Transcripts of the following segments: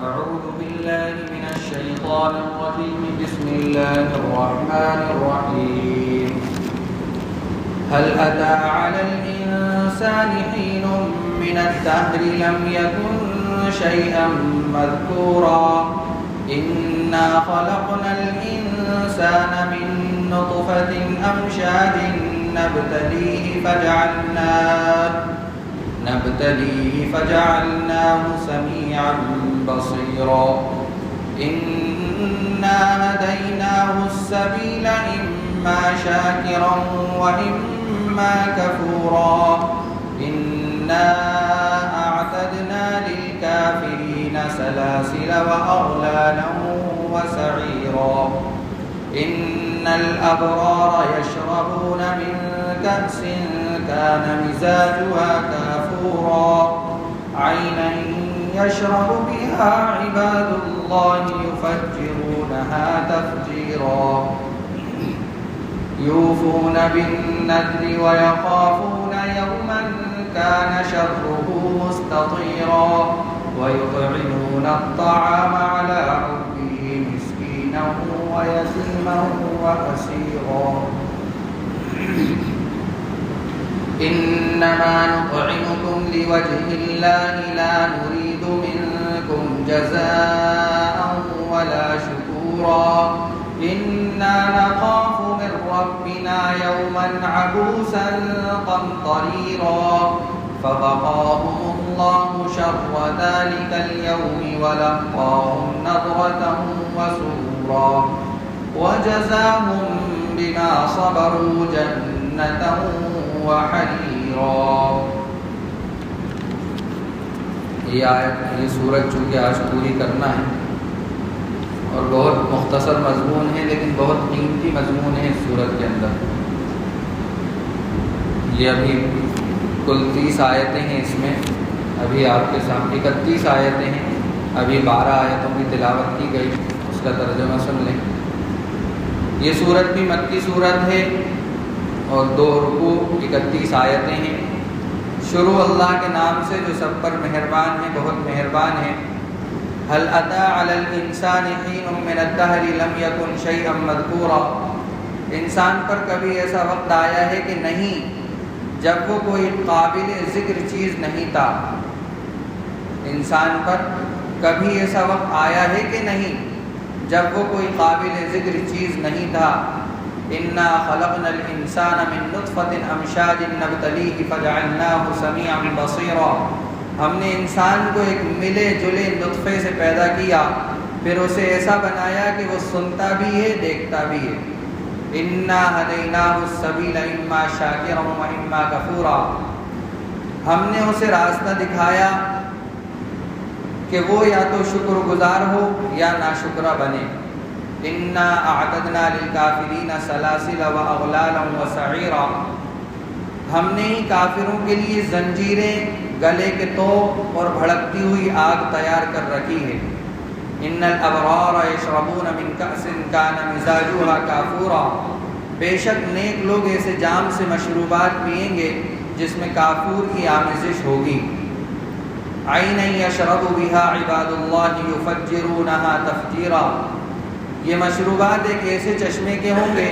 أعوذ بالله من الشيطان الرجيم بسم الله الرحمن الرحيم هل أتى على الإنسان حين من الدهر لم يكن شيئا مذكورا إنا خلقنا الإنسان من نطفة أمشاج نبتليه فجعلناه سميعا بصيرا إنا هديناه السبيل إما شاكرا وإما كفورا إنا أعتدنا للكافرين سلاسل وأغلالا وسعيرا إن الأبرار يشربون من كأس كان مزاجها كافورا عينا يشرب بها عباد الله يفجرونها تفجيرا يوفون بالنذر ويخافون يوما كان شره مستطيرا ويطعمون الطعام على حبه مسكينا ويتيما وأسيرا إنما نطعمكم لوجه الله لا نريد منكم جزاء ولا شكورا إنا نخاف من ربنا يوما عبوسا قمطريرا فوقاهم الله شر ذلك اليوم ولقاهم نضرة وسرورا وجزاهم بما صبروا جنة وحريرا. یہ سورت چونکہ آج پوری کرنا ہے اور بہت مختصر مضمون ہے لیکن بہت قیمتی مضمون ہے اس سورت کے اندر. یہ ابھی کل 30 آیتیں ہیں اس میں. ابھی آپ کے سامنے 31 آیتیں ہیں. ابھی 12 آیتوں کی تلاوت کی گئی. اس کا ترجمہ سن لیں. یہ سورت بھی مکی سورت ہے اور 2 رکوع 31 آیتیں ہیں. شروع اللہ کے نام سے جو سب پر مہربان ہے، بہت مہربان ہے. هل أتى على الإنسان حين من الدهر لم يكن شيئا مذكورا. انسان پر کبھی ایسا وقت آیا ہے کہ نہیں جب وہ کوئی قابل ذکر چیز نہیں تھا. انسان پر کبھی ایسا وقت آیا ہے کہ نہیں جب وہ کوئی قابل ذکر چیز نہیں تھا. انا خلقنا الانسان من نطفة امشاج نبتليه فجعلناه سميعا بصيرا. ہم نے انسان کو ایک ملے جلے نطفے سے پیدا کیا، پھر اسے ایسا بنایا کہ وہ سنتا بھی ہے، دیکھتا بھی ہے. انا ہدیناہ السبیل اما شاکرا واما کفورا. ہم نے اسے راستہ دکھایا کہ وہ یا تو شکر گزار ہو یا ناشکرہ بنے. انا اعتدنا للکافرین سلاسل واغلالا وسعیرا. ہم نے ہی کافروں کے لیے زنجیریں، گلے کے توق اور بھڑکتی ہوئی آگ تیار کر رکھی ہے. ان الابرار یشربون من کأس کان مزاجها کافورا. بے شک نیک لوگ ایسے جام سے مشروبات پئیں گے جس میں کافور کی آمیزش ہوگی. عینا یشرب بها عباد اللہ یفجرونها تفجیرا. یہ مشروبات ایک ایسے چشمے کے ہوں گے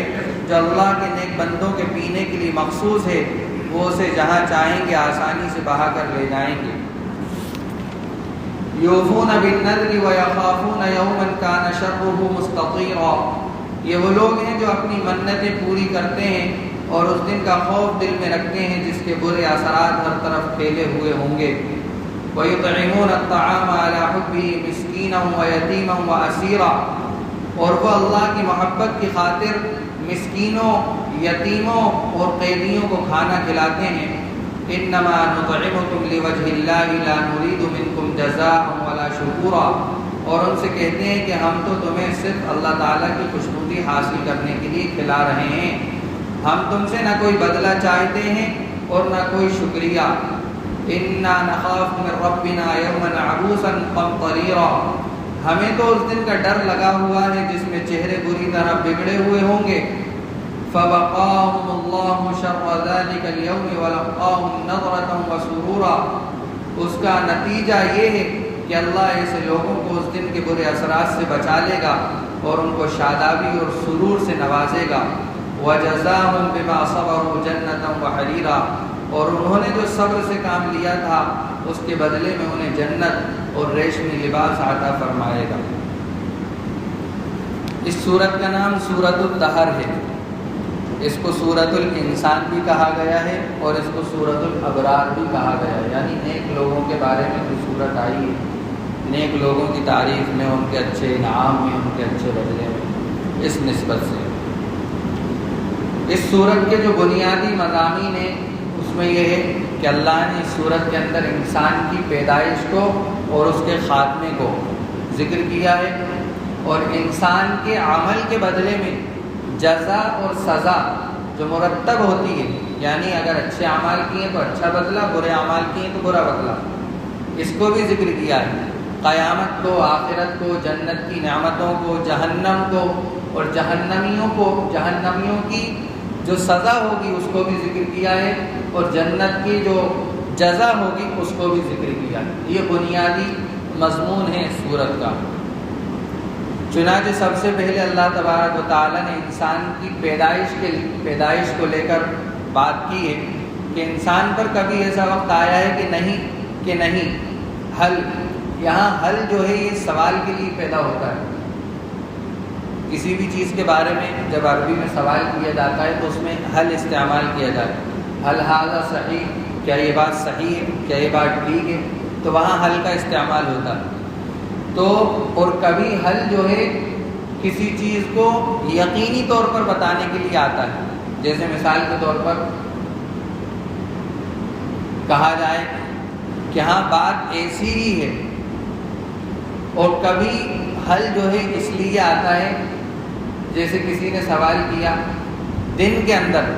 جو اللہ کے نیک بندوں کے پینے کے لیے مخصوص ہے. وہ اسے جہاں چاہیں گے آسانی سے بہا کر لے جائیں گے. یوفون بالنذر ویخافون یوما کان شرہ مستطیرا. یہ وہ لوگ ہیں جو اپنی منتیں پوری کرتے ہیں اور اس دن کا خوف دل میں رکھتے ہیں جس کے برے اثرات ہر طرف پھیلے ہوئے ہوں گے. ویطعمون الطعام علی حبہ مسکینا ویتیما واسیرا. اور وہ اللہ کی محبت کی خاطر مسکینوں، یتیموں اور قیدیوں کو کھانا کھلاتے ہیں. انما نطعمکم لوجہ اللہ لا نرید منکم جزاء ولا شکورا. اور ان سے کہتے ہیں کہ ہم تو تمہیں صرف اللہ تعالیٰ کی خوشنودی حاصل کرنے کے لیے کھلا رہے ہیں. ہم تم سے نہ کوئی بدلہ چاہتے ہیں اور نہ کوئی شکریہ. انا نخاف من ربنا یوما عبوسا قمطریرا. ہمیں تو اس دن کا ڈر لگا ہوا ہے جس میں چہرے بری طرح بگڑے ہوئے ہوں گے. فوقاهم الله شر ذلك اليوم ولقاهم نضرة وسرورا. اس کا نتیجہ یہ ہے کہ اللہ ایسے لوگوں کو اس دن کے برے اثرات سے بچا لے گا اور ان کو شادابی اور سرور سے نوازے گا۔ وَجَزَاهُمْ بِمَا صَبَرُوا جَنَّةً وَحَرِيرًا، اور انہوں نے جو صبر سے کام لیا تھا اس کے بدلے میں انہیں جنت اور ریشمی لباس عطا فرمائے گا۔ اس سورت کا نام سورۃ الدہر ہے، اس کو سورۃ الانسان بھی کہا گیا ہے اور اس کو سورۃ الابرار بھی کہا گیا ہے، یعنی نیک لوگوں کے بارے میں جو سورت آئی ہے، نیک لوگوں کی تعریف میں، ان کے اچھے انعام میں، ان کے اچھے بدلے میں، اس نسبت سے۔ اس سورت کے جو بنیادی مضامین ہیں اس میں یہ ہے کہ اللہ نے اس سورت کے اندر انسان کی پیدائش کو اور اس کے خاتمے کو ذکر کیا ہے، اور انسان کے عمل کے بدلے میں جزا اور سزا جو مرتب ہوتی ہے، یعنی اگر اچھے اعمال کیے تو اچھا بدلہ، برے اعمال کیے تو برا بدلہ، اس کو بھی ذکر کیا ہے۔ قیامت کو، آخرت کو، جنت کی نعمتوں کو، جہنم کو اور جہنمیوں کی جو سزا ہوگی اس کو بھی ذکر کیا ہے، اور جنت کی جو جزا ہوگی اس کو بھی ذکر کیا ہے۔ یہ بنیادی مضمون ہے اس سورت کا۔ چنانچہ سب سے پہلے اللہ تبارک و تعالیٰ نے انسان کی پیدائش کو لے کر بات کی ہے کہ انسان پر کبھی ایسا وقت آیا ہے کہ نہیں حل، یہاں حل جو ہے یہ سوال کے لیے پیدا ہوتا ہے۔ کسی بھی چیز کے بارے میں جب عربی میں سوال کیا جاتا ہے تو اس میں حل استعمال کیا جاتا ہے۔ حل ھذا صحیح، کیا یہ بات صحیح ہے، کیا یہ بات ٹھیک ہے، تو وہاں حل کا استعمال ہوتا ہے۔ تو اور کبھی حل جو ہے کسی چیز کو یقینی طور پر بتانے کے لیے آتا ہے، جیسے مثال کے طور پر کہا جائے کہ ہاں بات ایسی ہی ہے، اور کبھی حل جو ہے اس لیے آتا ہے، جیسے کسی نے سوال کیا دن کے اندر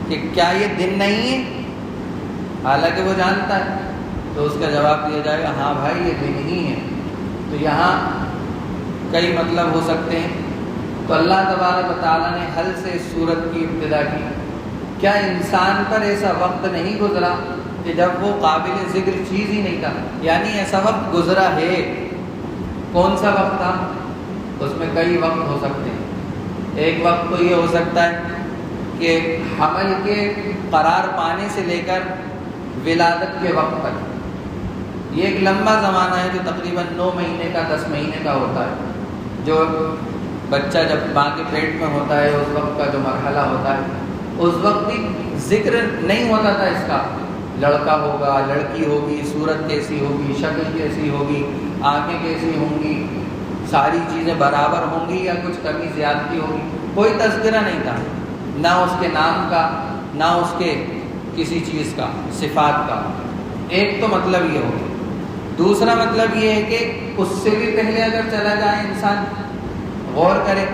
کہ کیا یہ دن نہیں ہے، حالانکہ وہ جانتا ہے، تو اس کا جواب دیا جائے گا ہاں بھائی یہ دن ہی ہے۔ تو یہاں کئی مطلب ہو سکتے ہیں۔ تو اللہ تبارک و تعالیٰ نے حل سے اس سورت کی ابتدا کی۔ کیا انسان پر ایسا وقت نہیں گزرا کہ جب وہ قابل ذکر چیز ہی نہیں تھا، یعنی ایسا وقت گزرا ہے؟ کون سا وقت تھا؟ اس میں کئی وقت ہو سکتے ہیں۔ ایک وقت تو یہ ہو سکتا ہے کہ حمل کے قرار پانے سے لے کر ولادت کے وقت تک، یہ ایک لمبا زمانہ ہے جو تقریباً 9 مہینے کا 10 مہینے کا ہوتا ہے، جو بچہ جب ماں کے پیٹ میں ہوتا ہے اس وقت کا جو مرحلہ ہوتا ہے، اس وقت بھی ذکر نہیں ہوتا تھا اس کا، لڑکا ہوگا، لڑکی ہوگی، صورت کیسی ہوگی، شکل کیسی ہوگی، آنکھیں کیسی ہوں گی، ساری چیزیں برابر ہوں گی یا کچھ کمی زیادتی ہوگی، کوئی تذکرہ نہیں تھا، نہ اس کے نام کا، نہ اس کے کسی چیز کا، صفات کا۔ ایک تو مطلب یہ ہوگا۔ دوسرا مطلب یہ ہے کہ اس سے بھی پہلے اگر چلا جائے انسان غور کرے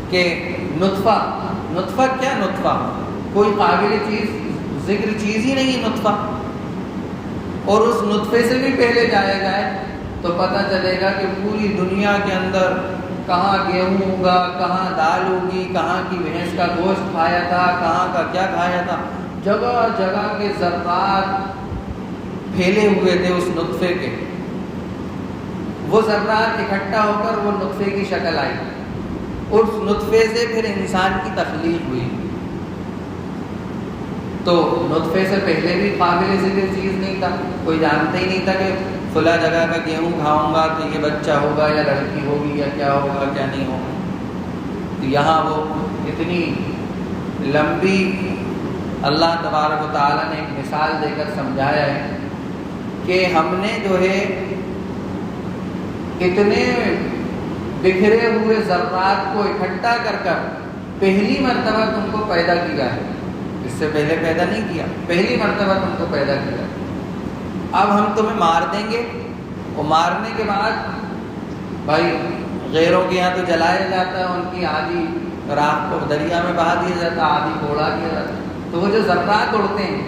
کہ نطفہ کیا، نطفہ کوئی قابل چیز ذکر چیز ہی نہیں نطفہ، اور اس نطفے سے بھی پہلے جایا جائے تو پتہ چلے گا کہ پوری دنیا کے اندر کہاں گیہوں ہوگا، کہاں دال ہوگی، کہاں کی بھینس کا گوشت کھایا تھا، کہاں کا کیا کھایا تھا، جگہ جگہ کے ذرات پھیلے ہوئے تھے اس نطفے کے۔ وہ ذرات اکٹھا ہو کر وہ نطفے کی شکل آئی، اس نطفے سے پھر انسان کی تخلیق ہوئی۔ تو نطفے سے پہلے بھی قابل ذکر چیز نہیں تھا، کوئی جانتا ہی نہیں تھا کہ فلاں جگہ کا گیہوں کھاؤں گا تو یہ بچہ ہوگا یا لڑکی ہوگی یا کیا ہوگا کیا نہیں ہوگا۔ تو یہاں وہ اتنی لمبی اللہ تبارک و تعالیٰ نے ایک مثال دے کر سمجھایا ہے کہ ہم نے جو ہے اتنے بکھرے ہوئے ذرات کو اکٹھا کر کر پہلی مرتبہ تم کو پیدا کیا ہے، اس سے پہلے پیدا نہیں کیا، پہلی مرتبہ تم کو پیدا کیا۔ اب ہم تمہیں مار دیں گے، اور مارنے کے بعد بھائی غیروں کے یہاں تو جلایا جاتا ہے، ان کی آدھی راکھ کو دریا میں بہا دیا جاتا ہے، آدھی کو اڑا دیا جاتا ہے۔ تو وہ جو ذرات اڑتے ہیں،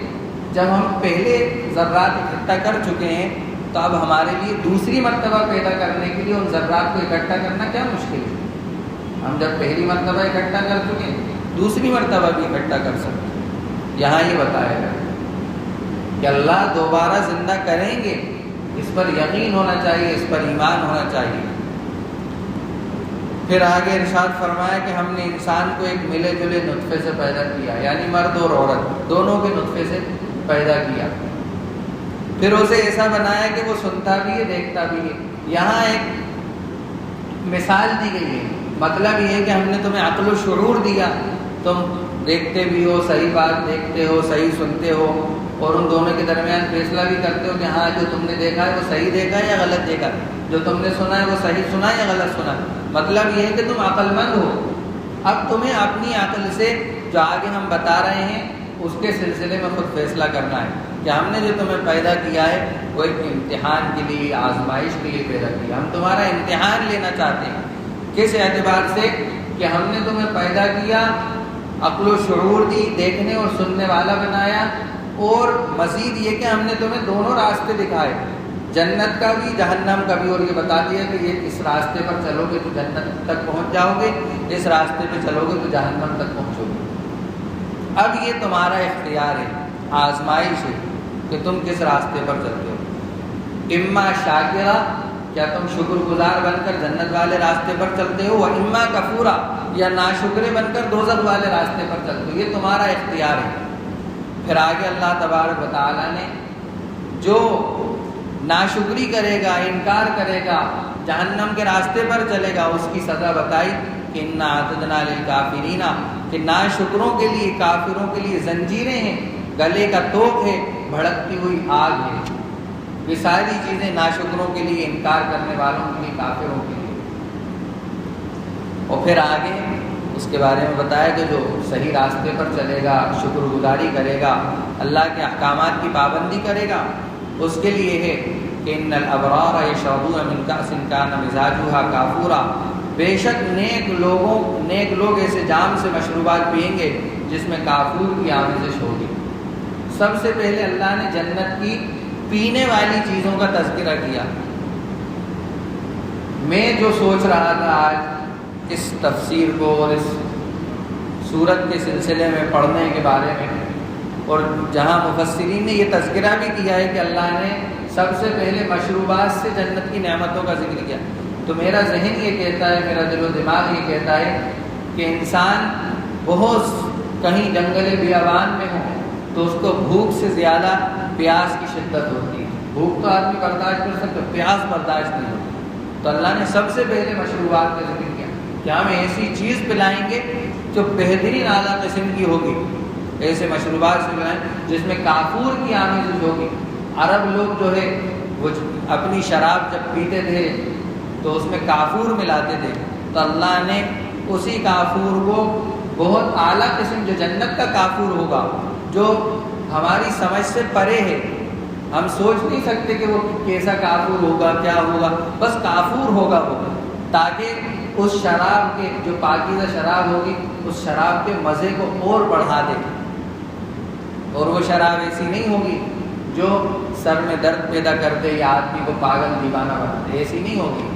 جب ہم پہلے ذرات اکٹھا کر چکے ہیں تو اب ہمارے لیے دوسری مرتبہ پیدا کرنے کے لیے ان ذرات کو اکٹھا کرنا کیا مشکل ہے؟ ہم جب پہلی مرتبہ اکٹھا کر چکے ہیں دوسری مرتبہ بھی اکٹھا کر سکتے ہیں۔ یہاں یہ بتایا گیا کہ اللہ دوبارہ زندہ کریں گے، اس پر یقین ہونا چاہیے، اس پر ایمان ہونا چاہیے۔ پھر آگے ارشاد فرمایا کہ ہم نے انسان کو ایک ملے جلے نطفے سے پیدا کیا، یعنی مرد اور عورت دونوں کے نطفے سے پیدا کیا، پھر اسے ایسا بنایا کہ وہ سنتا بھی ہے دیکھتا بھی ہے۔ یہاں ایک مثال دی گئی ہے، مطلب یہ ہے کہ ہم نے تمہیں عقل و شعور دیا، تم دیکھتے بھی ہو، صحیح بات دیکھتے ہو، صحیح سنتے ہو، اور ان دونوں کے درمیان فیصلہ بھی کرتے ہو کہ ہاں جو تم نے دیکھا ہے وہ صحیح دیکھا ہے یا غلط دیکھا ہے، جو تم نے سنا ہے وہ صحیح سنا ہے یا غلط سنا ہے۔ مطلب یہ ہے کہ تم عقل مند ہو۔ اب تمہیں اپنی عقل سے جو آگے ہم بتا رہے ہیں اس کے سلسلے میں خود فیصلہ کرنا ہے کہ ہم نے جو تمہیں پیدا کیا ہے وہ ایک امتحان کے لیے، آزمائش کے لیے پیدا کیا۔ ہم تمہارا امتحان لینا چاہتے ہیں۔ کس اعتبار سے؟ کہ ہم نے تمہیں پیدا کیا، عقل و شعور دی، دیکھنے اور سننے والا بنایا، اور مزید یہ کہ ہم نے تمہیں دونوں راستے دکھائے، جنت کا بھی جہنم کا بھی، اور یہ بتا دیا کہ یہ اس راستے پر چلو گے تو جنت تک پہنچ جاؤ گے، اس راستے پہ چلو گے تو جہنم تک پہنچو گے۔ اب یہ تمہارا اختیار ہے، آزمائش ہے کہ تم کس راستے پر چلتے ہو۔ اما شاکرہ، کیا تم شکر گزار بن کر جنت والے راستے پر چلتے ہو، اما کفورا، یا ناشکرے بن کر دوزخ والے راستے پر چلتے ہو۔ یہ تمہارا اختیار ہے۔ پھر آگے اللہ تبارک و تعالیٰ نے جو ناشکری کرے گا، انکار کرے گا، جہنم کے راستے پر چلے گا، اس کی سزا بتائی کہ انا اعتدنا للکافرین، کہ ناشکروں کے لیے، کافروں کے لیے زنجیریں ہیں، گلے کا توق ہے، بھڑکتی ہوئی آگ ہے۔ یہ ساری چیزیں ناشکروں کے لیے، انکار کرنے والوں کے لیے، کافروں کے لیے۔ اور پھر آگے اس کے بارے میں بتایا کہ جو صحیح راستے پر چلے گا، شکر گزاری کرے گا، اللہ کے احکامات کی پابندی کرے گا، اس کے لیے ہے کہ ان الابرار یشربون من کأس کان مزاجها کافورا، بے شک نیک لوگ ایسے جام سے مشروبات پئیں گے جس میں کافور کی آمیزش ہوگی۔ سب سے پہلے اللہ نے جنت کی پینے والی چیزوں کا تذکرہ کیا۔ میں جو سوچ رہا تھا آج اس تفسیر کو اور اس سورت کے سلسلے میں پڑھنے کے بارے میں، اور جہاں مفسرین نے یہ تذکرہ بھی کیا ہے کہ اللہ نے سب سے پہلے مشروبات سے جنت کی نعمتوں کا ذکر کیا، تو میرا ذہن یہ کہتا ہے، میرا دل و دماغ یہ کہتا ہے کہ انسان بہت کہیں جنگل بیابان میں ہو تو اس کو بھوک سے زیادہ پیاس کی شدت ہوتی ہے۔ بھوک تو آدمی برداشت کر سکتا، پیاس برداشت نہیں ہوتی، تو اللہ نے سب سے پہلے مشروبات کا ذکر کیا کہ ہم ایسی چیز پلائیں گے جو بہترین اعلیٰ قسم کی ہوگی، ایسے مشروبات سے پلائیں جس میں کافور کی آمیزش ہوگی۔ عرب لوگ جو ہے وہ اپنی شراب جب پیتے تھے تو اس میں کافور ملاتے تھے، تو اللہ نے اسی کافور کو بہت اعلیٰ قسم، جو جنت کا کافور ہوگا، جو ہماری سمجھ سے پرے ہے، ہم سوچ نہیں سکتے کہ وہ کیسا کافور ہوگا، کیا ہوگا، بس کافور ہوگا وہ، تاکہ اس شراب کے، جو پاکیزہ شراب ہوگی، اس شراب کے مزے کو اور بڑھا دے۔ اور وہ شراب ایسی نہیں ہوگی جو سر میں درد پیدا کر دے یا آدمی کو پاگل دیوانہ بنا دے، ایسی نہیں ہوگی،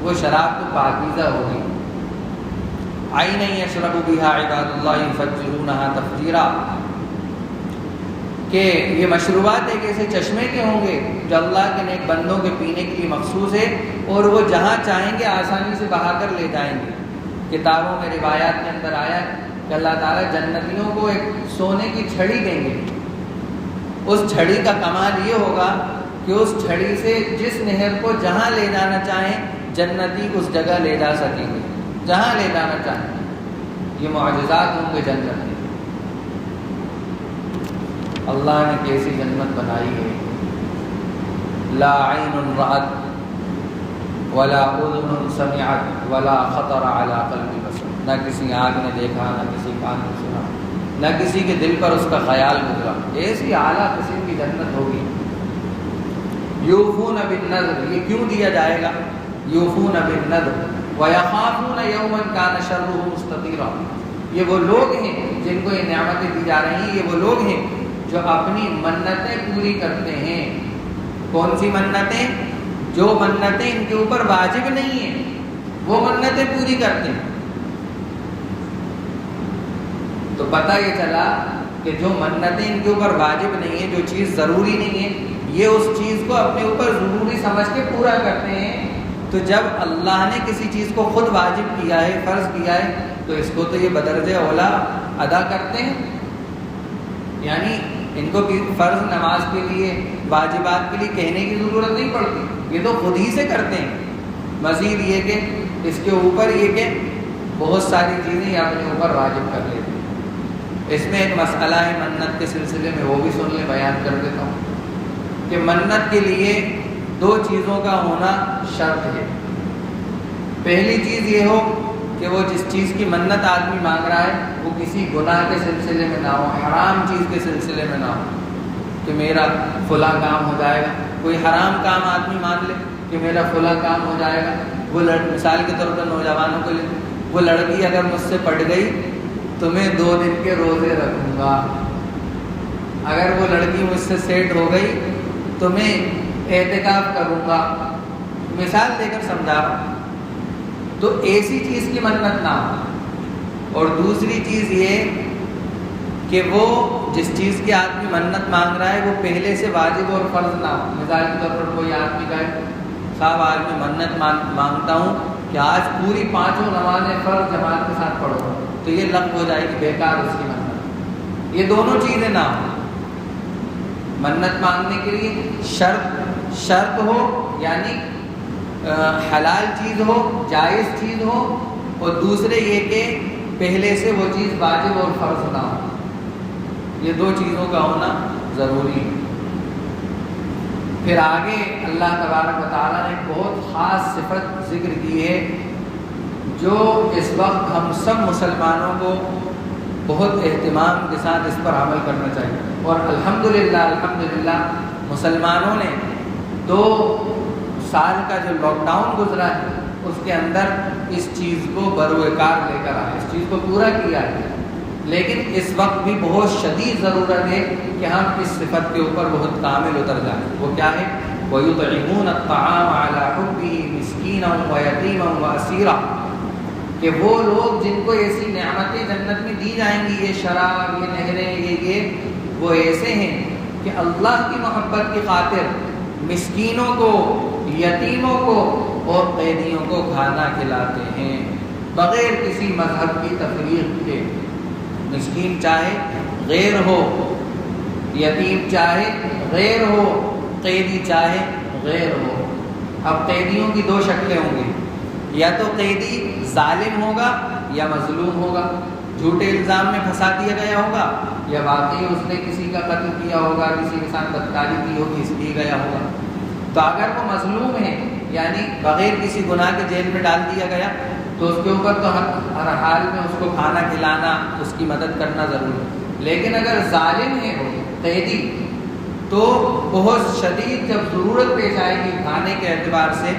وہ شراب تو پاکیزہ ہوگی۔ عینا یشرب بها عباد اللہ یفجرونها تفجیرا، کہ یہ مشروبات ایک ایسے چشمے کے ہوں گے جو اللہ کے نیک بندوں کے پینے کے لیے مخصوص ہے، اور وہ جہاں چاہیں گے آسانی سے بہا کر لے جائیں گے۔ کتابوں میں، روایات کے اندر آیا کہ اللہ تعالیٰ جنتیوں کو ایک سونے کی چھڑی دیں گے، اس چھڑی کا کمال یہ ہوگا کہ اس چھڑی سے جس نہر کو جہاں لے جانا چاہیں جنتی اس جگہ لے جا سکیں گے، جہاں لے جانا چاہیں۔ یہ معجزات ہوں گے جنت میں۔ اللہ نے کیسی جنت بنائی ہے، لا عین رأت ولا اذن سمعت ولا خطر علی قلب بشر، نہ کسی آنکھ نے دیکھا، نہ کسی کان نے سنا، نہ کسی کے دل پر اس کا خیال گزرا، ایسی اعلیٰ قسم کی جنت ہوگی۔ یوفون بالنذر، یہ کیوں دیا جائے گا؟ یوفون بالنذر ویخافون یوما کان شرہ مستطیرا، یہ وہ لوگ ہیں جن کو یہ نعمتیں دی جا رہی ہیں، یہ وہ لوگ ہیں جو اپنی منتیں پوری کرتے ہیں۔ کون سی منتیں؟ جو منتیں ان کے اوپر واجب نہیں ہیں وہ منتیں پوری کرتے ہیں۔ تو پتہ یہ چلا کہ جو منتیں ان کے اوپر واجب نہیں ہیں، جو چیز ضروری نہیں ہے، یہ اس چیز کو اپنے اوپر ضروری سمجھ کے پورا کرتے ہیں. تو جب اللہ نے کسی چیز کو خود واجب کیا ہے، فرض کیا ہے، تو اس کو تو یہ بدرجہ اولا ادا کرتے ہیں. یعنی ان کو فرض نماز کے لیے، واجبات کے لیے کہنے کی ضرورت نہیں پڑتی، یہ تو خود ہی سے کرتے ہیں. مزید یہ کہ اس کے اوپر یہ کہ بہت ساری چیزیں اپنے اوپر واجب کر لیتے ہیں. اس میں ایک مسئلہ ہے منت کے سلسلے میں، وہ بھی سن لیں، بیان کر دیتا ہوں کہ منت کے لیے 2 چیزوں کا ہونا شرط ہے. پہلی چیز یہ ہو کہ وہ جس چیز کی منت آدمی مانگ رہا ہے وہ کسی گناہ کے سلسلے میں نہ ہو، حرام چیز کے سلسلے میں نہ ہو کہ میرا فلاں کام ہو جائے گا. کوئی حرام کام آدمی مان لے کہ میرا فلاں کام ہو جائے گا. وہ مثال کے طور پر نوجوانوں کے لیے، وہ لڑکی اگر مجھ سے پٹ گئی تو میں 2 دن کے روزے رکھوں گا. اگر وہ لڑکی مجھ سے سیٹ ہو گئی تو میں اعتکاف کروں گا. مثال دے کر سمجھا رہا ہوں. تو ایسی چیز کی منت نہ ہو. اور دوسری چیز یہ کہ وہ جس چیز کی آدمی منت مانگ رہا ہے وہ پہلے سے واجب اور فرض نہ ہو. مثال کے طور پر کوئی آدمی کہے صاحب آج میں منت مانگتا ہوں کہ آج پوری 5 نمازیں فرض جماعت کے ساتھ پڑھو، تو یہ لغو ہو جائے گی، بیکار اس کی منت. یہ دونوں چیزیں نہ ہوں. منت مانگنے کے لیے شرط ہو، یعنی حلال چیز ہو، جائز چیز ہو، اور دوسرے یہ کہ پہلے سے وہ چیز واجب اور فرض نہ ہو. یہ 2 چیزوں کا ہونا ضروری ہے. پھر آگے اللہ تبارک و تعالیٰ نے بہت خاص صفت ذکر کی ہے جو اس وقت ہم سب مسلمانوں کو بہت اہتمام کے ساتھ اس پر عمل کرنا چاہیے. اور الحمدللہ مسلمانوں نے 2 سال کا جو لاک ڈاؤن گزرا ہے اس کے اندر اس چیز کو بروئے-کار لے کر آئے، اس چیز کو پورا کیا ہے. لیکن اس وقت بھی بہت شدید ضرورت ہے کہ ہم اس صفت کے اوپر بہت کامل اتر جائیں. وہ کیا ہے؟ وَيُطْعِمُونَ الطَّعَامَ عَلَىٰ حُبِّهِ مِسْكِينًا وَيَتِيمًا وَأَسِيرًا، کہ وہ لوگ جن کو ایسی نعمتیں جنت میں دی جائیں گی، یہ شراب، یہ نہریں، یہ وہ ایسے ہیں کہ اللہ کی محبت کی خاطر مسکینوں کو، یتیموں کو اور قیدیوں کو کھانا کھلاتے ہیں بغیر کسی مذہب کی تفریق کے. مسکین چاہے غیر ہو، یتیم چاہے غیر ہو، قیدی چاہے غیر ہو. اب قیدیوں کی 2 شکلیں ہوں گی، یا تو قیدی ظالم ہوگا یا مظلوم ہوگا، جھوٹے الزام میں پھنسا دیا گیا ہوگا، یا واقعی اس نے کسی کا قتل کیا ہوگا، کسی کے ساتھ بدکاری کی ہوگی اس لیے گیا ہوگا. تو اگر وہ مظلوم ہے یعنی بغیر کسی گناہ کے جیل میں ڈال دیا گیا تو اس کے اوپر تو ہر حال میں اس کو کھانا کھلانا، اس کی مدد کرنا ضروری ہے. لیکن اگر ظالم ہے وہ قیدی تو بہت شدید جب ضرورت پیش آئے گی کھانے کے اعتبار سے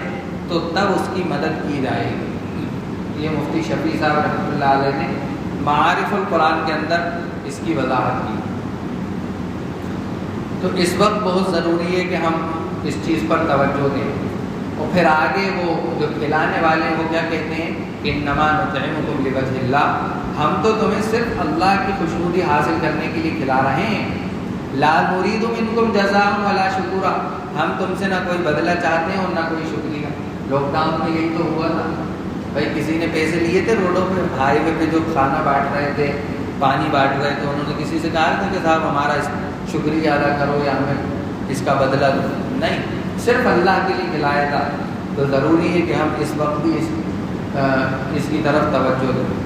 تو تب اس کی مدد کی جائے گی. یہ مفتی شفیع صاحب رحمۃ اللہ علیہ نے معارف القرآن کے اندر اس کی وضاحت کی. تو اس وقت بہت ضروری ہے کہ ہم اس چیز پر توجہ دیں. اور پھر آگے وہ جو کھلانے والے ہیں وہ کیا کہتے ہیں؟ انما نطعمکم لوجہ اللہ، ہم تو تمہیں صرف اللہ کی خوشنودی حاصل کرنے کے لیے کھلا رہے ہیں. لا نرید منکم جزاء ولا شکورا، ہم تم سے نہ کوئی بدلہ چاہتے ہیں اور نہ کوئی شکریہ. لاک ڈاؤن میں یہی تو ہوا تھا بھائی، کسی نے پیسے لیے تھے روڈوں پہ، ہائی وے پہ جو کھانا بانٹ رہے تھے، پانی بانٹ رہے تھے، انہوں نے کسی سے کہا تھا کہ صاحب ہمارا شکریہ ادا کرو یا ہمیں اس کا بدلہ دو؟ نہیں، صرف اللہ کے لیے کھلایا تھا. تو ضروری ہے کہ ہم اس وقت بھی اس کی طرف توجہ دیں.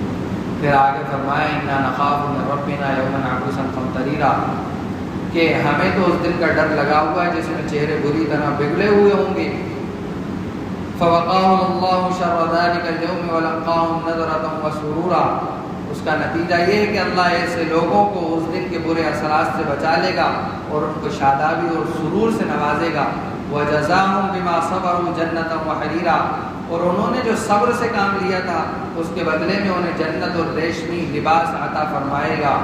پھر آگے فرمایا انا نخاف من ربنا یوما عبوسا قمطریرا، کہ ہمیں تو اس دن کا ڈر لگا ہوا ہے جس میں چہرے بری طرح بگڑے ہوئے ہوں گے. فوقاهم الله شر ذلك اليوم ولقاهم نضرة وسرورا، اس کا نتیجہ یہ ہے کہ اللہ ایسے لوگوں کو اس دن کے برے اثرات سے بچا لے گا اور ان کو شادابی اور سرور سے نوازے گا. وجزاهم بما صبروا جنة وحريرا، اور انہوں نے جو صبر سے کام لیا تھا اس کے بدلے میں انہیں جنت اور ریشمی لباس عطا فرمائے گا.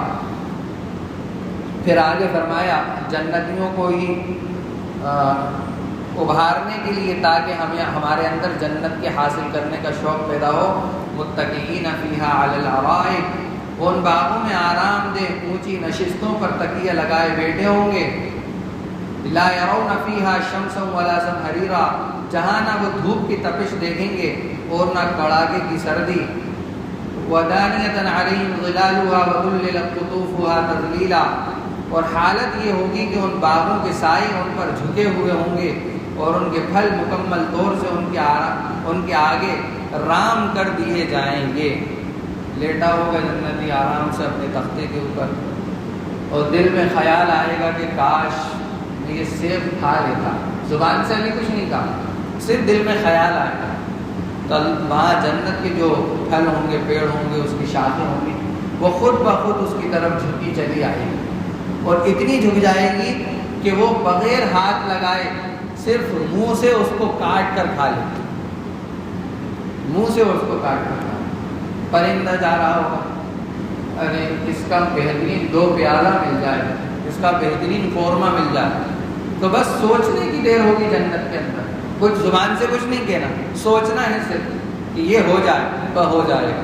پھر آگے فرمایا جنتیوں کو ہی ابھارنے کے لیے تاکہ ہمیں ہمارے اندر جنت کے حاصل کرنے کا شوق پیدا ہو. متکئین فیہا علی الارائک، ان باغوں میں آرام دہ اونچی نشستوں پر تکیہ لگائے بیٹھے ہوں گے. لا يرون فيها شمسا ولا زمهريرا، جہاں نہ وہ دھوپ کی تپش دیکھیں گے اور نہ کڑاکے کی سردی. ودانیۃ علیہم ظلالها وذللت قطوفها تذلیلا، اور حالت یہ ہوگی کہ ان باغوں کے سائے ان پر جھکے ہوئے ہوں گے اور ان کے پھل مکمل طور سے ان کے آگے رام کر دیے جائیں گے. لیٹا ہوگا جنتی آرام سے اپنے تختے کے اوپر، اور دل میں خیال آئے گا کہ کاش میں یہ سیب کھا لیتا. زبان سے ابھی کچھ نہیں کہا، صرف دل میں خیال آئے گا. تو وہاں جنت کے جو پھل ہوں گے، پیڑ ہوں گے، اس کی شاخیں ہوں گی، وہ خود بخود اس کی طرف جھکی چلی آئے گی، اور اتنی جھک جائے گی کہ وہ بغیر ہاتھ لگائے صرف منہ سے اس کو کاٹ کر کھا لے. منہ سے اس کو کاٹ کر کھا. پرندہ جا رہا ہوگا، ارے اس کا بہترین 2 پیالہ مل جائے، اس کا بہترین قورمہ مل جائے، تو بس سوچنے کی دیر ہوگی جنت کے اندر. کچھ زبان سے کچھ نہیں کہنا، سوچنا ہے صرف کہ یہ ہو جائے تو ہو جائے گا.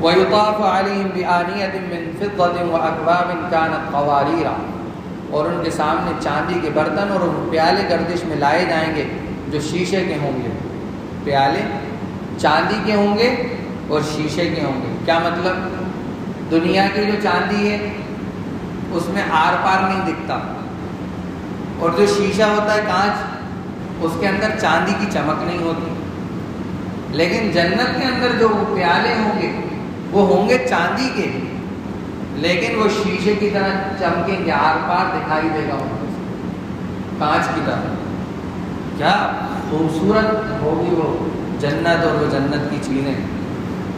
وَيُطَافُ عَلَيْهِمْ بِآنِيَةٍ مِّن فِضَّةٍ وَأَكْوَابٍ كَانَتْ قَوَارِيرَ، اور ان کے سامنے چاندی کے برتن اور پیالے گردش میں لائے جائیں گے جو شیشے کے ہوں گے. پیالے چاندی کے ہوں گے اور شیشے کے ہوں گے. کیا مطلب؟ دنیا کی جو چاندی ہے اس میں آر پار نہیں دکھتا، اور جو شیشہ ہوتا ہے کانچ، اس کے اندر چاندی کی چمک نہیں ہوتی. لیکن جنت کے اندر جو وہ پیالے ہوں گے وہ ہوں گے چاندی کے، لیکن وہ شیشے کی طرح چمکیں گے، آر پار دکھائی دے گا کانچ کی طرح. کیا خوبصورت ہوگی وہ جنت اور وہ جنت کی چیزیں.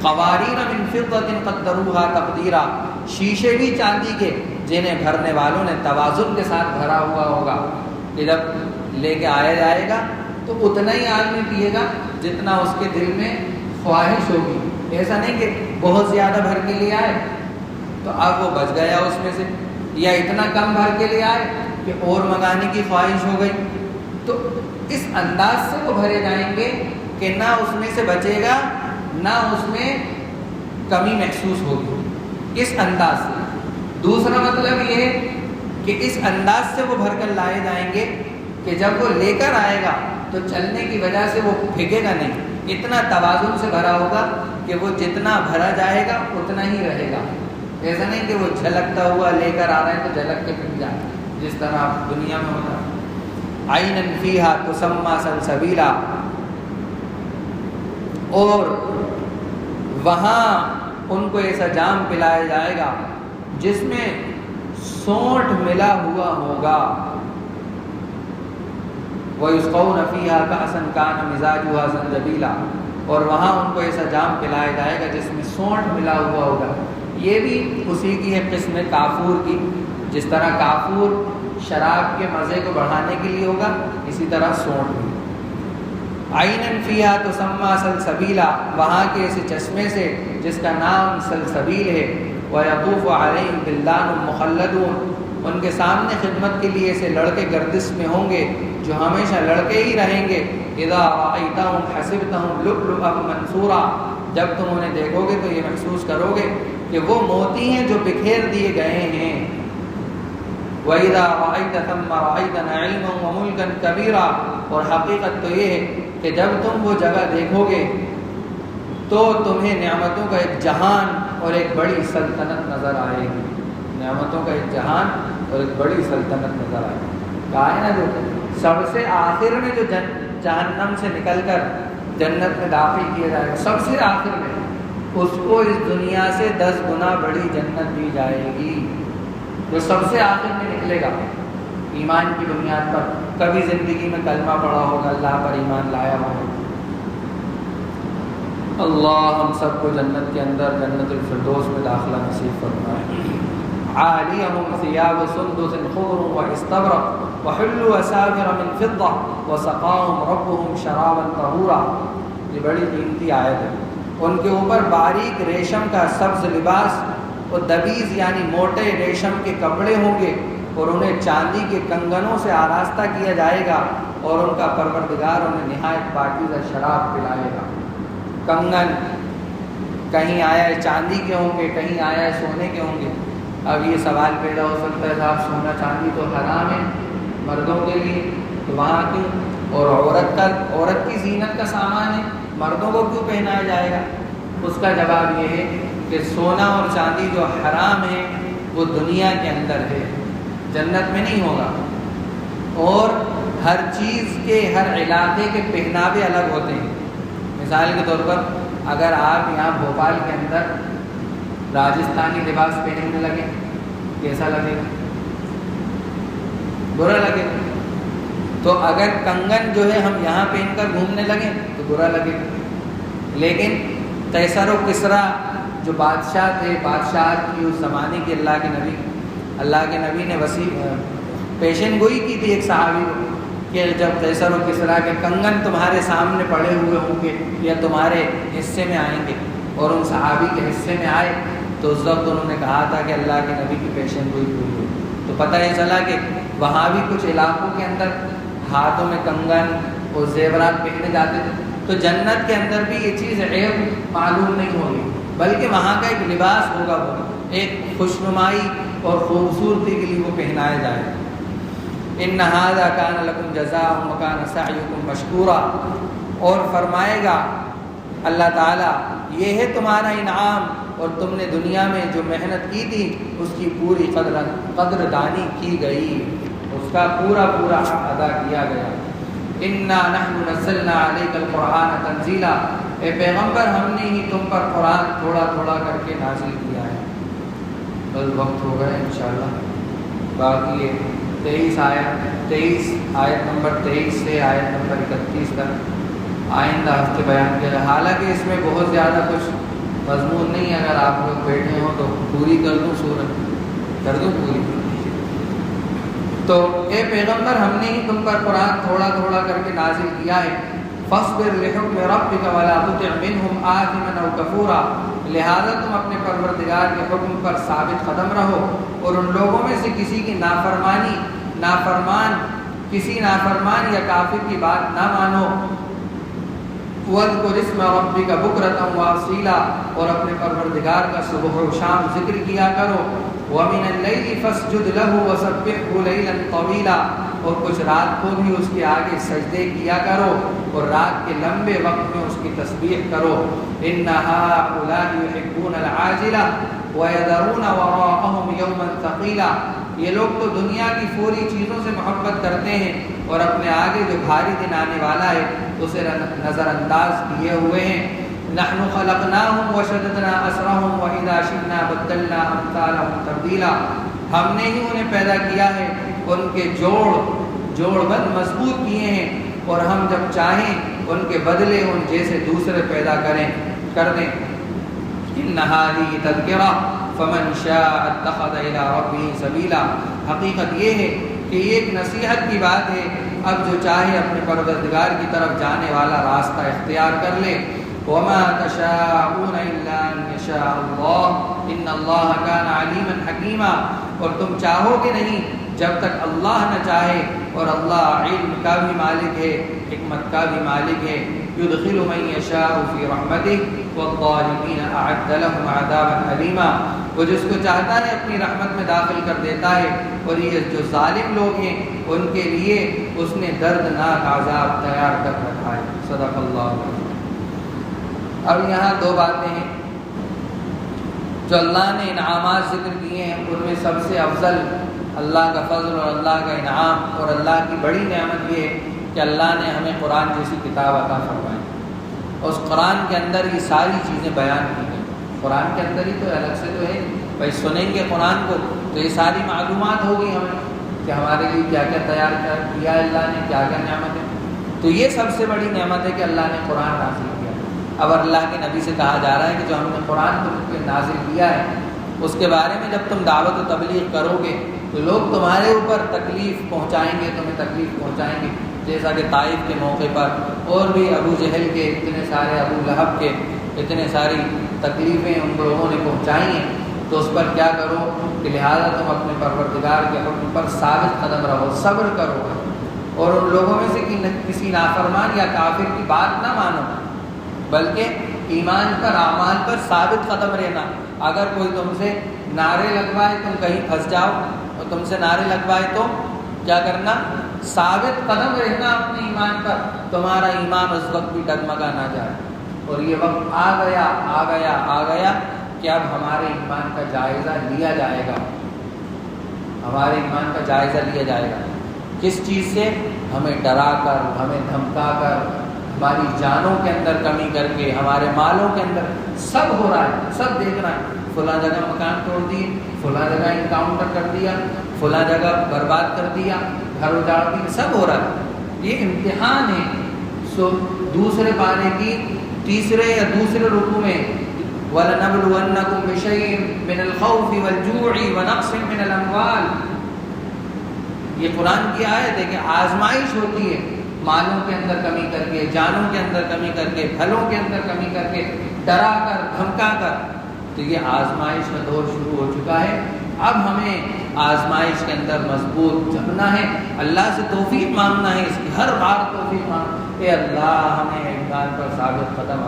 قواریر من فضة قدروها تقدیرا، شیشے بھی چاندی کے جنہیں بھرنے والوں نے توازن کے ساتھ بھرا ہوا ہوگا کہ جب لے کے آیا جائے گا تو اتنا ہی آدمی پیے گا جتنا اس کے دل میں خواہش ہوگی. ایسا نہیں کہ بہت زیادہ بھر کے لے آئے تو اب وہ بچ گیا اس میں سے، یا اتنا کم بھر کے لے آئے کہ اور منگانے کی خواہش ہو گئی. تو اس انداز سے وہ بھرے جائیں گے کہ نہ اس میں سے بچے گا، نہ اس میں کمی محسوس ہوگی. اس انداز سے. دوسرا مطلب یہ ہے کہ اس انداز سے وہ بھر کر لائے جائیں گے کہ جب وہ لے کر آئے گا تو چلنے کی وجہ سے وہ پھینکے گا نہیں. اتنا توازن سے بھرا ہوگا کہ وہ جتنا بھرا جائے گا اتنا ہی رہے گا. ایسا نہیں کہ وہ جھلکتا ہوا لے کر آ رہے ہیں تو جھلک کے پھینک جائے جس طرح دنیا میں ہوتا ہے. عَيْنًا فِيهَا تُسَمَّى سَلْسَبِيلًا، اور وہاں ان کو ایسا جام پلایا جائے گا جس میں سونٹ ملا ہوا ہوگا. وَيُسْقَوْنَ فِيهَا كَأْسًا كَانَ مِزَاجُهَا زَنْجَبِيلًا، اور وہاں ان کو ایسا جام پلایا جائے گا جس میں سونٹ ملا ہوا ہوگا. یہ بھی اسی کی ہے قسم کافور کی. جس طرح کافور شراب کے مزے کو بڑھانے کے لیے ہوگا، اسی طرح سونٹ بھی. عَيْنًا فِيهَا تُسَمَّى سَلْسَبِيلًا، وہاں کے ایسے چشمے سے جس کا نام سلسبیل ہے. وَيَطُوفُ عَلَيْهِمْ وِلْدَانٌ مُخَلَّدُونَ، ان کے سامنے خدمت کے لیے ایسے لڑکے گردش میں ہوں گے جو ہمیشہ لڑکے ہی رہیں گے. اِذَا رَأَيْتَهُمْ حَسِبْتَهُمْ لُؤْلُؤًا مَنْثُورًا، جب تم انہیں دیکھو گے تو یہ محسوس کرو گے کہ وہ موتی ہیں جو بکھیر دیے گئے ہیں. وَإِذَا رَأَيْتَ ثَمَّ رَأَيْتَ نَعِيمًا وَمُلْكًا كَبِيرًا، اور حقیقت تو یہ ہے کہ جب تم وہ جگہ دیکھو گے تو تمہیں نعمتوں کا ایک جہان اور ایک بڑی سلطنت نظر آئے گی. نعمتوں کا ایک جہان اور ایک بڑی سلطنت نظر آئے گی. کہا ہے نا جو سب سے آخر میں جو جہنم سے نکل کر جنت میں داخل کیا جائے گا، سب سے آخر میں، اس کو اس دنیا سے 10 گنا بڑی جنت دی جائے گی. جو سب سے آخر میں نکلے گا ایمان کی بنیاد پر، کبھی زندگی میں کلمہ پڑھا ہوگا، اللہ پر ایمان لایا ہوگا. اللہ ہم سب کو جنت کے اندر جنت الفردوس میں داخلہ نصیب فرمائے. عالیہم ثیاب سندس خضر واستبرق وحلوا اساور من فضہ وسقاہم ربہم شرابا طہورا. یہ بڑی قیمتی آیت ہے. ان کے اوپر باریک ریشم کا سبز لباس اور دبیز یعنی موٹے ریشم کے کپڑے ہوں گے، اور انہیں چاندی کے کنگنوں سے آراستہ کیا جائے گا، اور ان کا پروردگار انہیں نہایت پاکیزہ شراب پلائے گا. کنگن کہیں آیا ہے چاندی کے ہوں گے، کہیں آیا ہے سونے کے ہوں گے، اب یہ سوال پیدا ہو سکتا ہے صاحب سونا چاندی تو حرام ہے مردوں کے لیے، تو وہاں کیوں؟ اور عورت کی زینت کا سامان ہے، مردوں کو کیوں پہنایا جائے گا؟ اس کا جواب یہ ہے کہ سونا اور چاندی جو حرام ہے وہ دنیا کے اندر ہے، جنت میں نہیں ہوگا۔ اور ہر چیز کے، ہر علاقے کے پہناوے الگ ہوتے ہیں۔ مثال کے طور پر اگر آپ یہاں بھوپال کے اندر راجستھانی لباس پہننے لگے، کیسا لگے گا؟ برا لگے گا۔ تو اگر کنگن جو ہے ہم یہاں پہن کر گھومنے لگے تو برا لگے گا۔ لیکن قیصر و کسریٰ جو بادشاہ تھے، بادشاہ کی اس زمانے کے اللہ کے نبی نے پیشن گوئی کی تھی ایک صحابی کو کہ جب قیصر و کسریٰ کے کنگن تمہارے سامنے پڑے ہوئے ہوں گے یا تمہارے حصے میں آئیں گے، اور ان صحابی کے حصے میں آئے تو اس وقت انہوں نے کہا تھا کہ اللہ کے نبی کی پیشن گوئی پوری ہوئی۔ تو پتہ یہ چلا کہ وہاں بھی کچھ علاقوں کے اندر ہاتھوں میں کنگن اور زیورات پہنے جاتے تھے، تو جنت کے اندر بھی یہ چیز عیب معلوم نہیں ہوگی، بلکہ وہاں کا ایک لباس ہوگا، وہ ایک خوشنمائی اور خوبصورتی کے لیے وہ پہنایا جائے۔ ان ھذا کان لکم جزاء وکان سعیکم مشکورا، اور فرمائے گا اللہ تعالیٰ یہ ہے تمہارا انعام، اور تم نے دنیا میں جو محنت کی تھی اس کی پوری قدردانی کی گئی، اس کا پورا حق ادا کیا گیا۔ انا نحن نزلنا علیک القرآن تنزیلا، اے پیغمبر ہم نے ہی تم پر قرآن تھوڑا تھوڑا کر کے نازل کیا ہے۔ بس وقت ہو گئے انشاءاللہ، باقی 23 آیت نمبر 23 سے آیت نمبر 31 تک آئندہ ہفتے بیان کیا جائے۔ حالانکہ اس میں بہت زیادہ کچھ مضمون نہیں ہے، اگر آپ لوگ بیٹھے ہوں تو پوری کر دوں، سورت کر دوں پوری۔ تو اے پیغمبر ہم نے ہی تم پر قرآن تھوڑا تھوڑا کر کے نازل کیا ہے۔ فاصبر لحکم ربک ولا تطع منهم آثما او کفورا، لہذا تم اپنے پروردگار کے حکم پر ثابت قدم رہو اور ان لوگوں میں سے کسی کی کسی نافرمان یا کافر کی بات نہ مانو۔ وَاذْكُرِ اسْمَ رَبِّكَ بُكْرَةً وَأَصِيلًا، اور اپنے پروردگار کا صبح و شام ذکر کیا کرو۔ وَمِنَ اللَّيْلِ فَاسْجُدْ لَهُ وَسَبِّحْهُ لَيْلًا طَوِيلًا، اور کچھ رات کو بھی اس کے آگے سجدے کیا کرو اور رات کے لمبے وقت میں اس کی تسبیح کرو۔ إِنَّ هَٰؤُلَاءِ يُحِبُّونَ الْعَاجِلَةَ وَيَذَرُونَ وَرَاءَهُمْ يَوْمًا ثَقِيلًا، یہ لوگ تو دنیا کی فوری چیزوں سے محبت کرتے ہیں اور اپنے آگے جو بھاری دن آنے والا ہے اسے نظر انداز کیے ہوئے ہیں۔ نحن خلقناهم وشددنا اسرهم واذا شئنا بدلنا امثالهم تبدیلا، ہم نے ہی انہیں پیدا کیا ہے، ان کے جوڑ بند مضبوط کیے ہیں، اور ہم جب چاہیں ان کے بدلے ان جیسے دوسرے پیدا کر دیں۔ ان هذه تذکرہ فمن شاء اتخذ الى ربه سبیلا، حقیقت یہ ہے کہ یہ ایک نصیحت کی بات ہے، اب جو چاہے اپنے پروردگار کی طرف جانے والا راستہ اختیار کر لے۔ وما تشاءون الا ان يشاء الله ان الله كان عليما حكيما، اور تم چاہو گے نہیں جب تک اللہ نہ چاہے، اور اللہ علم کا بھی مالک ہے، حکمت کا بھی مالک ہے۔ يدخل من يشاء في رحمته والظالمين اعد لهم عذابا اليما، وہ جس کو چاہتا ہے اپنی رحمت میں داخل کر دیتا ہے، اور یہ جو ظالم لوگ ہیں ان کے لیے اس نے دردناک عذاب تیار کر رکھا ہے۔ صدق اللہ۔ اب یہاں دو باتیں ہیں جو اللہ نے انعامات ذکر کیے ہیں، ان میں سب سے افضل اللہ کا فضل اور اللہ کا انعام اور اللہ کی بڑی نعمت یہ ہے کہ اللہ نے ہمیں قرآن جیسی کتاب عطا فرمائی، اور اس قرآن کے اندر یہ ساری چیزیں بیان کی گئی۔ قرآن کے اندر ہی تو الگ سے تو ہے، بھائی سنیں گے قرآن کو تو یہ ساری معلومات ہوگی ہمیں کہ ہمارے لیے کیا کیا تیار کیا اللہ نے، کیا کیا نعمت ہے۔ تو یہ سب سے بڑی نعمت ہے کہ اللہ نے قرآن نازل کیا۔ اب اللہ کے نبی سے کہا جا رہا ہے کہ جو ہم نے قرآن تم پہ نازل کیا ہے اس کے بارے میں جب تم دعوت و تبلیغ کرو گے تو لوگ تمہارے اوپر تکلیف پہنچائیں گے، تمہیں تکلیف پہنچائیں گے، جیسا کہ طائف کے موقع پر اور بھی ابو جہل کے اتنے سارے، ابو لہب کے اتنے ساری تکلیفیں ان لوگوں نے پہنچائی ہیں۔ تو اس پر کیا کرو کہ لہٰذا تم اپنے پروردگار کے حکم پر ثابت قدم رہو، صبر کرو، اور ان لوگوں میں سے کسی نافرمان یا کافر کی بات نہ مانو، بلکہ ایمان پر، اعمال پر ثابت قدم رہنا۔ اگر کوئی تم سے نعرے لگوائے تم کہیں پھنس جاؤ، اور تم سے نعرے لگوائے تو کیا کرنا؟ ثابت قدم رہنا اپنے ایمان پر، تمہارا ایمان اس وقت بھی ڈگمگا نہ جائے۔ اور یہ وقت آ گیا کہ اب ہمارے ایمان کا جائزہ لیا جائے گا، ہمارے ایمان کا جائزہ لیا جائے گا۔ کس چیز سے؟ ہمیں ڈرا کر، ہمیں دھمکا کر، ہماری جانوں کے اندر کمی کر کے، ہمارے مالوں کے اندر، سب ہو رہا ہے، سب دیکھ رہا ہے، فلاں جگہ مکان توڑ دیے، فلاں جگہ انکاؤنٹر کر دیا، فلاں جگہ برباد کر دیا، گھر اجاڑ دیا، سب ہو رہا ہے۔ یہ امتحان ہے۔ دوسرے پارے کی تیسرے یا دوسرے رکوع میں وَلَنَبْلُوَنَّكُمْ بِشَيْءٍ مِّنَ الْخَوْفِ وَالْجُوعِ وَنَقْصٍ مِّنَ الْأَمْوَالِ، یہ قرآن کی آیت ہے کہ آزمائش ہوتی ہے، مالوں کے اندر کمی کر کے، جانوں کے اندر کمی کر کے، پھلوں کے اندر کمی کر کے، ڈرا کر، دھمکا کر۔ تو یہ آزمائش کا دور شروع ہو چکا ہے۔ اب ہمیں آزمائش کے اندر مضبوط جمنا ہے، اللہ سے توفیق مانگنا ہے، اس کی ہر بار توفیق مانگنا، اے اللہ ہمیں ایمان پر ثابت قدم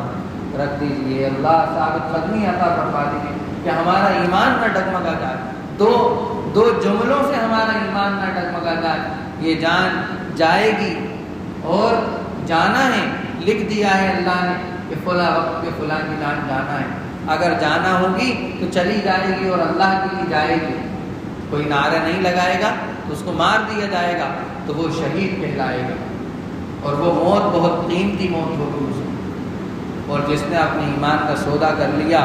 رکھ دیجیے، اللہ ثابت قدمی عطا فرما دیجیے کہ ہمارا ایمان نہ ڈگمگا جائے، دو جملوں سے ہمارا ایمان نہ ڈگمگا جائے۔ یہ جان جائے گی اور جانا ہے، لکھ دیا ہے اللہ نے کہ فلاں وقت پہ فلاں کی جان جانا ہے، اگر جانا ہوگی تو چلی جائے گی اور اللہ کے لیے جائے گی۔ کوئی نعرہ نہیں لگائے گا تو اس کو مار دیا جائے گا تو وہ شہید کہلائے گا، اور وہ موت بہت قیمتی موت ہوگی اس کی۔ اور جس نے اپنے ایمان کا سودا کر لیا،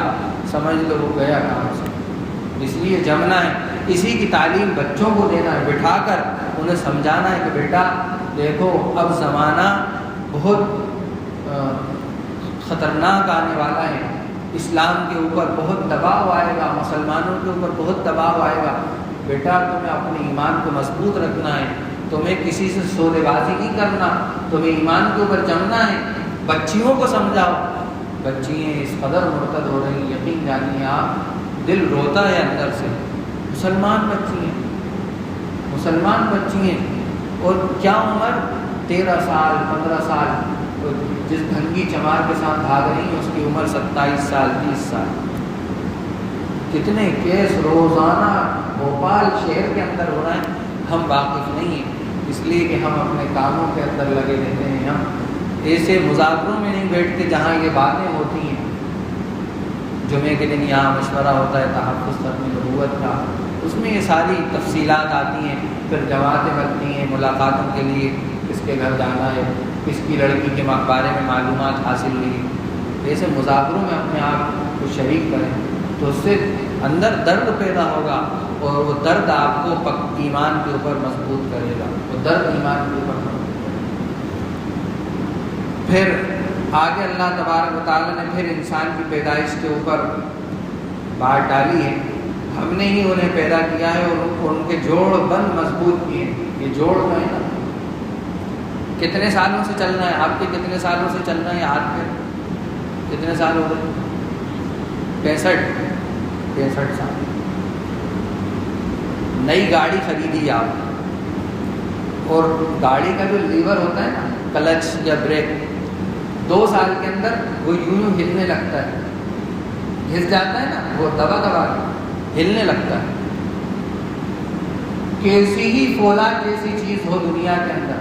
سمجھ لو وہ گیا کہاں سے۔ اس لیے جمنا ہے، اسی کی تعلیم بچوں کو دینا ہے، بٹھا کر انہیں سمجھانا ہے کہ بیٹا دیکھو اب زمانہ بہت خطرناک آنے والا ہے، اسلام کے اوپر بہت دباؤ آئے گا، مسلمانوں کے اوپر بہت دباؤ آئے گا، بیٹا تمہیں اپنے ایمان کو مضبوط رکھنا ہے، تمہیں کسی سے سودے بازی نہیں کرنا، تمہیں ایمان کے اوپر جمنا ہے۔ بچیوں کو سمجھاؤ، بچیاں اس قدر مرتد ہو رہی ہیں، یقین جانیے آپ دل روتا ہے اندر سے۔ مسلمان بچی ہیں اور کیا عمر 13 سال 15 سال، جس بھنگی چمار کے ساتھ بھاگ رہی ہیں اس کی عمر 27 سال 30 سال۔ کتنے کیس روزانہ بھوپال شہر کے اندر ہو رہے ہیں، ہم واقف نہیں ہیں، اس لیے کہ ہم اپنے کاموں کے اندر لگے رہتے ہیں، ہم ایسے مذاکروں میں نہیں بیٹھتے جہاں یہ باتیں ہوتی ہیں۔ جمعے کے دن یہاں مشورہ ہوتا ہے تحفظ ختم نبوت کا، اس میں یہ ساری تفصیلات آتی ہیں، پھر جماعتیں بنتی ہیں ملاقاتوں کے لیے، کس کے گھر جانا ہے، کس کی لڑکی کے بارے میں معلومات حاصل ہوئی، ایسے مذاکروں میں اپنے آپ کو شریک کریں تو اس سے اندر درد پیدا ہوگا، اور وہ درد آپ کو ایمان کے اوپر مضبوط کرے گا، وہ درد ایمان کے اوپر مضبوط کرے گا۔ پھر آگے اللہ تبارک و تعالیٰ نے پھر انسان کی پیدائش کے اوپر بات ڈالی ہے، ہم نے ہی انہیں پیدا کیا ہے اور ان کے جوڑ بند مضبوط کیے ہیں۔ یہ جوڑ کا ہے نا، کتنے سالوں سے چلنا ہے؟ آپ کے کتنے سالوں سے چلنا ہے ہاتھ پہ؟ کتنے سال ہو گئے؟ 65 سال۔ نئی گاڑی خریدی آپ، اور گاڑی کا جو لیور ہوتا ہے نا، کلچ یا بریک، 2 سال کے اندر وہ یوں ہلنے لگتا ہے، ہل جاتا ہے نا، وہ دبا کے ہلنے لگتا ہے۔ کیسی ہی فولاد جیسی چیز ہو دنیا کے اندر،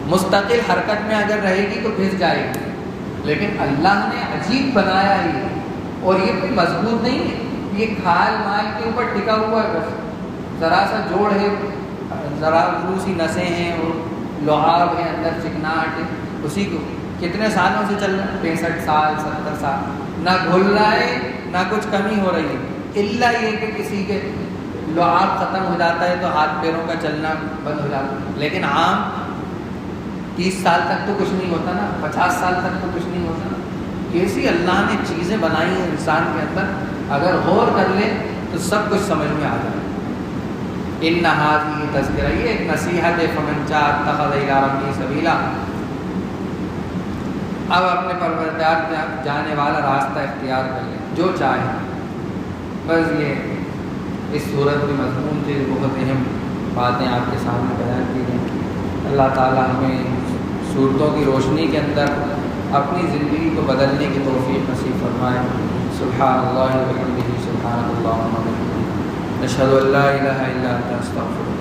مستقل حرکت میں اگر رہے گی تو پھس جائے گی، لیکن اللہ نے عجیب بنایا ہے، اور یہ کوئی مضبوط نہیں ہے، یہ کھال مال کے اوپر ٹکا ہوا ہے، بس ذرا سا جوڑ ہے، ذرا سی نسیں ہیں اور لعاب ہے اندر، چکناہٹ ہے، اسی کو کتنے سالوں سے چل رہا ہے؟ 65 سال 70 سال، نہ گھل رہا ہے نہ کچھ کمی ہو رہی ہے، الا یہ کہ کسی کے لعاب ختم ہو جاتا ہے تو ہاتھ پیروں کا چلنا بند ہو جاتا ہے، لیکن عام 30 سال تک تو کچھ نہیں ہوتا نا، 50 سال تک تو کچھ نہیں ہوتا نا۔ کیسی اللہ نے چیزیں بنائی ہیں انسان کے اندر، اگر غور کر لے تو سب کچھ سمجھ میں آ جائے۔ ان ھذہ تذکرہ، یہ ایک نصیحت ہے، فمن شاء اتخذ الی ربہ سبیلا۔ اب اپنے پروردگار جانے والا راستہ اختیار کر لیں جو چاہے۔ بس یہ اس صورت میں مضمون سے بہت اہم باتیں آپ کے سامنے بیان کی گئیں۔ اللہ تعالیٰ ہمیں صورتوں کی روشنی کے اندر اپنی زندگی کو بدلنے کی توفیق نصیب فرمائے۔ سبحان اللہ و بحمدہ، سبحان اللہ و بحمدہ، اشہد ان لا الہ الا انت، استغفرک۔